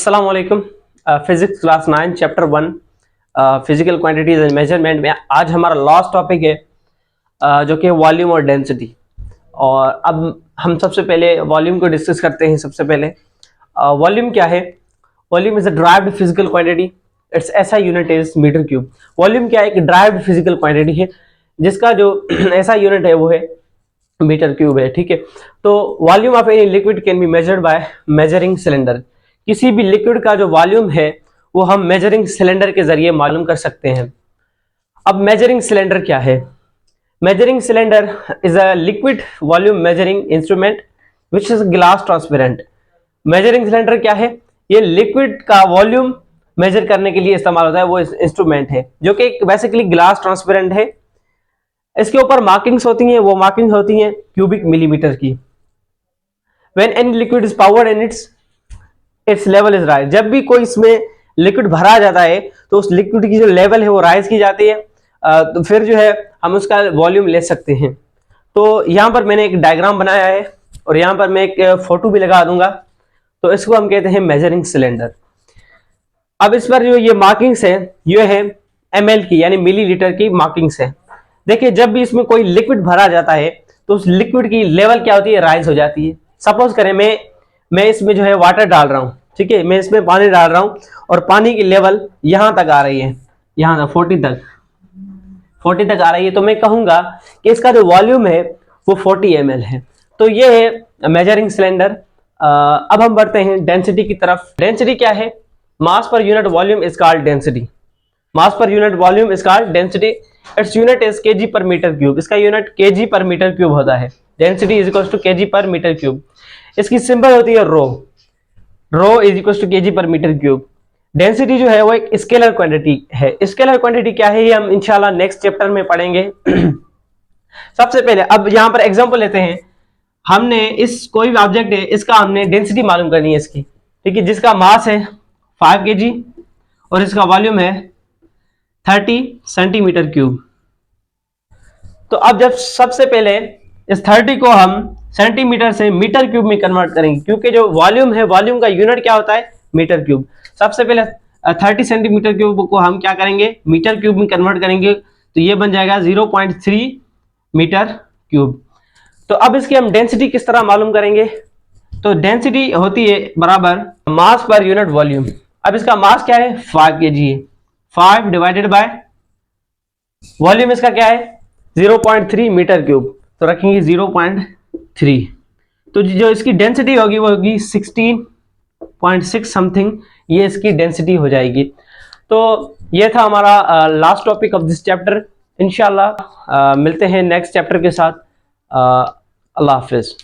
अस्सलाम वालेकुम। Physics class 9 chapter 1 physical quantities and measurement में आज हमारा लास्ट टॉपिक है जो कि वॉल्यूम और डेंसिटी। और अब हम सबसे पहले वॉल्यूम को डिस्कस करते हैं। सबसे पहले वॉल्यूम क्या है? Volume is a derived physical quantity, its SI unit is metre cube. Volume क्या है? एक ड्राइव्ड फिजिकल क्वांटिटी है जिसका जो ऐसा यूनिट है वो है मीटर क्यूब है। ठीक है, तो volume of any liquid can be measured by measuring cylinder. किसी भी लिक्विड का जो वॉल्यूम है वो हम मेजरिंग सिलेंडर के जरिए मालूम कर सकते हैं। अब मेजरिंग सिलेंडर क्या है? Measuring cylinder is a liquid volume measuring instrument which is glass transparent. Measuring cylinder क्या है? ये लिक्विड का वॉल्यूम मेजर करने के लिए इस्तेमाल होता है, वो इंस्ट्रूमेंट है जो कि बेसिकली ग्लास ट्रांसपेरेंट है। इसके ऊपर मार्किंग्स होती हैं, वो मार्किंग्स होती हैं क्यूबिक मिलीमीटर की। When any liquid is powered in its level is rise. जब भी कोई इसमें लिक्विड भरा जाता है तो उस लिक्विड की जो लेवल है वो राइज की जाती है, तो फिर जो है हम उसका वॉल्यूम ले सकते हैं। तो यहाँ पर मैंने एक डायग्राम बनाया है और यहाँ पर मैं एक फोटो भी लगा दूंगा, तो इसको हम कहते हैं मेजरिंग सिलेंडर। अब इस पर जो ये मार्किंग्स है ये है ml की, यानी मिलीलीटर की मार्किंग्स है। देखिए, जब भी इसमें कोई लिक्विड भरा जाता है तो उस लिक्विड की लेवल क्या होती है? राइज हो जाती है। सपोज करें मैं इसमें जो है वाटर डाल रहा हूं, ठीक है, मैं इसमें पानी डाल रहा हूं और पानी की लेवल यहां तक आ रही है, यहां तक 40 तक आ रही है, तो मैं कहूंगा कि इसका जो वॉल्यूम है वो 40 ml है। तो ये है मेजरिंग सिलेंडर। अब हम बढ़ते हैं डेंसिटी की तरफ। डेंसिटी क्या है? Mass per unit volume is called density. Mass per unit volume is called density. Its unit is KG per metre cube. इसका unit KG per metre cube होता है। Density is equal to KG per metre cube. इसकी symbol होती है rho. Rho is equal to KG per metre cube. Density जो है वो एक स्केलर क्वांटिटी है। स्केलर क्वांटिटी क्या है ये हम इंशाल्लाह नेक्स्ट चैप्टर में पढ़ेंगे। सबसे पहले अब यहाँ पर एग्जांपल लेते हैं। हमने इस कोई भी ऑब्जेक्ट है, इसका हमने डेंसिटी मालूम करनी है इसकी, ठीक है, जिसका मास है 5 kg और इसका वॉल्यूम है 30 सेंटीमीटर क्यूब। तो अब जब सबसे पहले इस 30 को हम सेंटीमीटर से मीटर क्यूब में कन्वर्ट करेंगे, क्योंकि जो वॉल्यूम है, वॉल्यूम का यूनिट क्या होता है? Metre cube. सबसे पहले 30 सेंटीमीटर क्यूब को हम क्या करेंगे? मीटर क्यूब में कन्वर्ट करेंगे, तो ये बन जाएगा 0.3 मीटर क्यूब। तो अब इसकी हम डेंसिटी किस तरह मालूम करेंगे? तो डेंसिटी होती है बराबर मास पर यूनिट वॉल्यूम। अब इसका मास क्या है? 5 kg है। 5 डिवाइडेड बाय वॉल्यूम इसका क्या है? 0.3 मीटर क्यूब, तो रखेंगे 0.3। तो जो इसकी डेंसिटी होगी वो होगी 16.6 समथिंग, ये इसकी डेंसिटी हो जाएगी। तो ये था हमारा last topic of this chapter. इंशाल्लाह मिलते हैं नेक्स्ट चैप्टर के साथ। अल्लाह हाफिज।